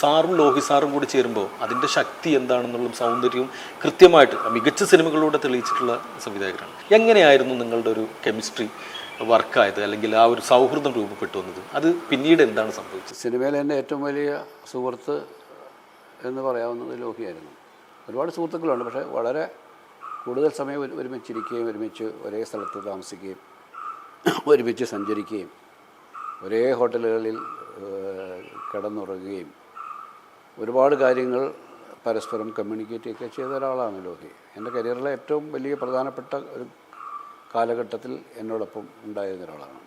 സാറും ലോഹി സാറും കൂടി ചേരുമ്പോൾ അതിൻ്റെ ശക്തി എന്താണെന്നുള്ള സൗന്ദര്യവും കൃത്യമായിട്ട് മികച്ച സിനിമകളിലൂടെ തെളിയിച്ചിട്ടുള്ള സംവിധായകരാണ്. എങ്ങനെയായിരുന്നു നിങ്ങളുടെ ഒരു കെമിസ്ട്രി വർക്കായത്, അല്ലെങ്കിൽ ആ ഒരു സൗഹൃദം രൂപപ്പെട്ടു വന്നത്? അത് പിന്നീട് എന്താണ് സംഭവിച്ചത്? സിനിമയിലെ എൻ്റെ ഏറ്റവും വലിയ സുഹൃത്ത് എന്ന് പറയാവുന്നത് ലോഹിയായിരുന്നു. ഒരുപാട് സുഹൃത്തുക്കളുണ്ട്, പക്ഷേ വളരെ കൂടുതൽ സമയം ഒരുമിച്ചിരിക്കുകയും ഒരുമിച്ച് ഒരേ സ്ഥലത്ത് താമസിക്കുകയും ഒരുമിച്ച് സഞ്ചരിക്കുകയും ഒരേ ഹോട്ടലുകളിൽ കിടന്നുറങ്ങുകയും ഒരുപാട് കാര്യങ്ങൾ പരസ്പരം കമ്മ്യൂണിക്കേറ്റ് ഒക്കെ ചെയ്ത ഒരാളാണ് ലോഹി. എൻ്റെ കരിയറിലെ ഏറ്റവും വലിയ പ്രധാനപ്പെട്ട ഒരു കാലഘട്ടത്തിൽ എന്നോടൊപ്പം ഉണ്ടായിരുന്ന ഒരാളാണ്.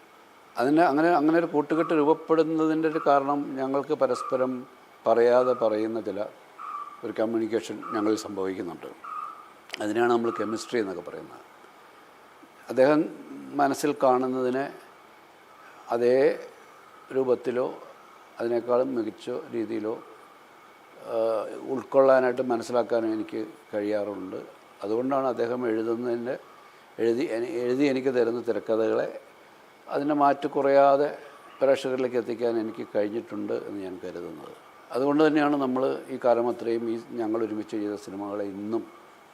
അങ്ങനെ ഒരു കൂട്ടുകെട്ട് രൂപപ്പെടുന്നതിൻ്റെ ഒരു കാരണം ഞങ്ങൾക്ക് പരസ്പരം പറയാതെ പറയുന്ന ഒരു കമ്മ്യൂണിക്കേഷൻ ഞങ്ങളിൽ സംഭവിക്കുന്നുണ്ട്. അതിനാണ് നമ്മൾ കെമിസ്ട്രി എന്നൊക്കെ പറയുന്നത്. അദ്ദേഹം മനസ്സിൽ കാണുന്നതിനെ അതേ രൂപത്തിലോ അതിനേക്കാളും മികച്ച രീതിയിലോ ഉൾക്കൊള്ളാനായിട്ട് മനസ്സിലാക്കാനും എനിക്ക് കഴിയാറുണ്ട്. അതുകൊണ്ടാണ് അദ്ദേഹം എഴുതി എനിക്ക് തരുന്ന തിരക്കഥകളെ അതിനെ മാറ്റി കുറയാതെ പ്രേക്ഷകരിലേക്ക് എത്തിക്കാൻ എനിക്ക് കഴിഞ്ഞിട്ടുണ്ട് എന്ന് ഞാൻ കരുതുന്നത്. അതുകൊണ്ട് തന്നെയാണ് നമ്മൾ ഈ കാലം അത്രയും ഞങ്ങൾ ഒരുമിച്ച് ചെയ്ത സിനിമകളെ ഇന്നും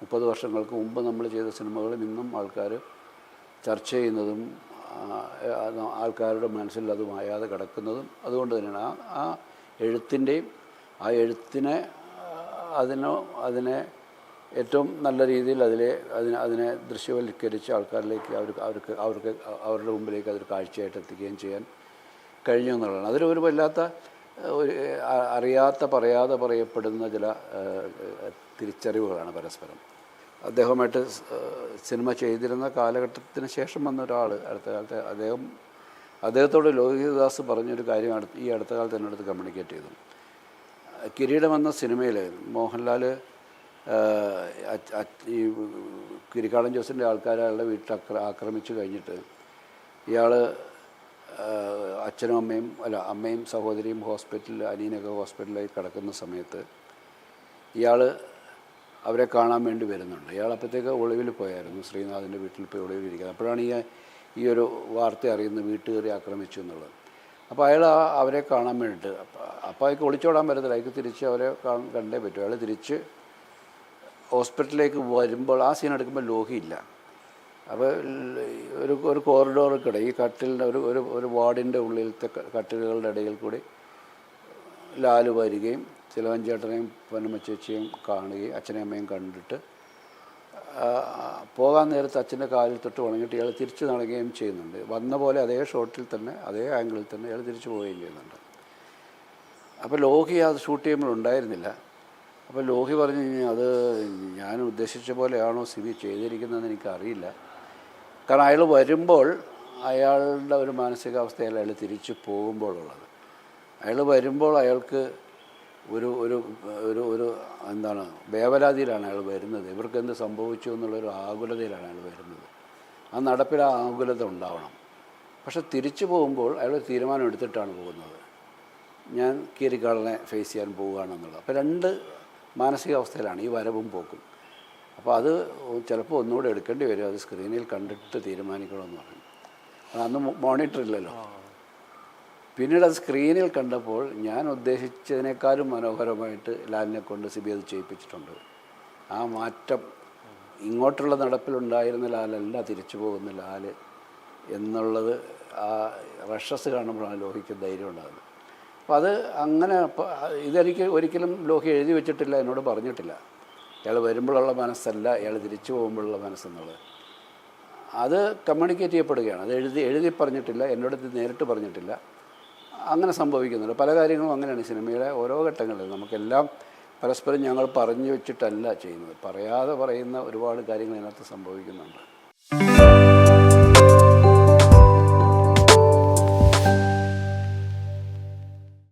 30 വർഷങ്ങൾക്ക് മുമ്പ് നമ്മൾ ചെയ്ത സിനിമകളും ഇന്നും ആൾക്കാർ ചർച്ച ചെയ്യുന്നതും ആൾക്കാരുടെ മനസ്സിൽ അത് മായാതെ കിടക്കുന്നതും അതുകൊണ്ട് തന്നെയാണ്. ആ എഴുത്തിൻ്റെയും ആ എഴുത്തിനെ അതിനെ ഏറ്റവും നല്ല രീതിയിൽ അതിനെ ദൃശ്യവൽക്കരിച്ച് ആൾക്കാരിലേക്ക് അവരുടെ മുമ്പിലേക്ക് അതൊരു കാഴ്ചയായിട്ട് എത്തിക്കുകയും ചെയ്യാൻ കഴിഞ്ഞു എന്നുള്ളതാണ്. അതിലൊരു വല്ലാത്ത അറിയാത്ത പറയാതെ പറയപ്പെടുന്ന തിരിച്ചറിവുകളാണ് പരസ്പരം. അദ്ദേഹമായിട്ട് സിനിമ ചെയ്തിരുന്ന കാലഘട്ടത്തിന് ശേഷം വന്ന ഒരാൾ അടുത്ത കാലത്ത് അദ്ദേഹത്തോട് ലോഹിതദാസ് പറഞ്ഞൊരു കാര്യമാണ് ഈ അടുത്ത കാലത്ത് എന്നോട് കമ്മ്യൂണിക്കേറ്റ് ചെയ്തു. കിരീടം എന്ന സിനിമയിൽ മോഹൻലാൽ ഈ കിരിക്കാടൻ ജോസിൻ്റെ ആൾക്കാർ അയാളുടെ വീട്ടിൽ ആക്രമിച്ചു കഴിഞ്ഞിട്ട് ഇയാൾ അമ്മയും സഹോദരിയും ഹോസ്പിറ്റലിൽ അനിയനൊക്കെ ഹോസ്പിറ്റലിൽ കിടക്കുന്ന സമയത്ത് ഇയാൾ അവരെ കാണാൻ വേണ്ടി വരുന്നുണ്ട്. ഇയാൾ അപ്പോഴത്തേക്ക് ഒളിവിൽ പോയായിരുന്നു, ശ്രീനാഥിൻ്റെ വീട്ടിൽ പോയി ഒളിവിലിരിക്കുന്നത്. അപ്പോഴാണ് ഈ ഒരു വാർത്ത അറിയുന്നത് വീട്ടുകാരെ ആക്രമിച്ചു എന്നുള്ളത്. അപ്പോൾ അയാൾ അവരെ കാണാൻ വേണ്ടിയിട്ട് അപ്പോൾ അയാൾക്ക് ഒളിച്ചോടാൻ പറ്റത്തില്ല, അയാൾക്ക് തിരിച്ച് അവരെ കണ്ടേ പറ്റും. അയാൾ തിരിച്ച് ഹോസ്പിറ്റലിലേക്ക് വരുമ്പോൾ ആ സീൻ എടുക്കുമ്പോൾ ലോഹിയില്ല. അപ്പോൾ ഒരു കോറിഡോറിൽക്കിടെ ഈ കട്ടിലിൻ്റെ ഒരു വാർഡിൻ്റെ ഉള്ളിലത്തെ കട്ടിലുകളുടെ ഇടയിൽ കൂടി ലാല് വരികയും ചിലവഞ്ചേട്ടനെയും പൊന്നമ്മ ചേച്ചിയും കാണുകയും അച്ഛനെയും അമ്മയും കണ്ടിട്ട് പോകാൻ നേരത്ത് അച്ഛൻ്റെ കാലിൽ തൊട്ട് വണങ്ങിയിട്ട് ഇയാൾ തിരിച്ച് നടക്കുകയും ചെയ്യുന്നുണ്ട്. വന്ന പോലെ അതേ ഷോട്ടിൽ തന്നെ അതേ ആംഗിളിൽ തന്നെ ഇയാൾ തിരിച്ചു പോവുകയും ചെയ്യുന്നുണ്ട്. അപ്പോൾ ലോഹി അത് ഷൂട്ട് ചെയ്യുമ്പോൾ ഉണ്ടായിരുന്നില്ല. അപ്പോൾ ലോഹി പറഞ്ഞു കഴിഞ്ഞാൽ അത് ഞാൻ ഉദ്ദേശിച്ച പോലെയാണോ സിബി ചെയ്തിരിക്കുന്നതെന്ന് എനിക്കറിയില്ല. കാരണം അയാൾ വരുമ്പോൾ അയാളുടെ ഒരു മാനസികാവസ്ഥയല്ല അയാൾ തിരിച്ചു പോകുമ്പോഴുള്ളത്. അയാൾ വരുമ്പോൾ അയാൾക്ക് ഒരു ഒരു ഒരു ഒരു എന്താണ് വേവലാതിയിലാണ് അയാൾ വരുന്നത്. ഇവർക്ക് എന്ത് സംഭവിച്ചു എന്നുള്ളൊരു ആകുലതയിലാണ് അയാൾ വരുന്നത്. ആ നടപ്പിൽ ആ ആകുലത ഉണ്ടാവണം. പക്ഷെ തിരിച്ചു പോകുമ്പോൾ അയാൾ തീരുമാനം എടുത്തിട്ടാണ് പോകുന്നത്, ഞാൻ കീരിക്കാടനെ ഫേസ് ചെയ്യാൻ പോവുകയാണെന്നുള്ളത്. അപ്പോൾ രണ്ട് മാനസികാവസ്ഥയിലാണ് ഈ വരവും പോക്കും. അപ്പോൾ അത് ചിലപ്പോൾ ഒന്നുകൂടെ എടുക്കേണ്ടി വരും, അത് സ്ക്രീനിൽ കണ്ടിട്ട് തീരുമാനിക്കണമെന്ന് പറഞ്ഞു. അന്ന് മോണിറ്റർ ഇല്ലല്ലോ. പിന്നീട് അത് സ്ക്രീനിൽ കണ്ടപ്പോൾ ഞാൻ ഉദ്ദേശിച്ചതിനേക്കാളും മനോഹരമായിട്ട് ലാലിനെ കൊണ്ട് സിബി അത് ചെയ്യിപ്പിച്ചിട്ടുണ്ട്. ആ മാറ്റം ഇങ്ങോട്ടുള്ള നടപ്പിലുണ്ടായിരുന്ന ലാലല്ല തിരിച്ചു പോകുന്ന ലാല് എന്നുള്ളത് ആ റഷസ് കാണുമ്പോഴാണ് ലോഹിക്ക് ധൈര്യം ഉണ്ടാകുന്നത്. അപ്പോൾ അത് അങ്ങനെ ഇതെനിക്ക് ഒരിക്കലും ലോഹി എഴുതി വെച്ചിട്ടില്ല, എന്നോട് പറഞ്ഞിട്ടില്ല. ഇയാൾ വരുമ്പോഴുള്ള മനസ്സല്ല ഇയാൾ തിരിച്ചു പോകുമ്പോഴുള്ള മനസ്സെന്നുള്ളത് അത് കമ്മ്യൂണിക്കേറ്റ് ചെയ്യപ്പെടുകയാണ്. അത് എഴുതി പറഞ്ഞിട്ടില്ല, എന്നോട് നേരിട്ട് പറഞ്ഞിട്ടില്ല. അങ്ങനെ സംഭവിക്കുന്നുണ്ട്. പല കാര്യങ്ങളും അങ്ങനെയാണ് സിനിമയുടെ ഓരോ ഘട്ടങ്ങളിലും. നമുക്കെല്ലാം പരസ്പരം ഞങ്ങൾ പറഞ്ഞു വെച്ചിട്ടല്ല ചെയ്യുന്നത്, പറയാതെ പറയുന്ന ഒരുപാട് കാര്യങ്ങൾ ഇതിനകത്ത് സംഭവിക്കുന്നുണ്ട്.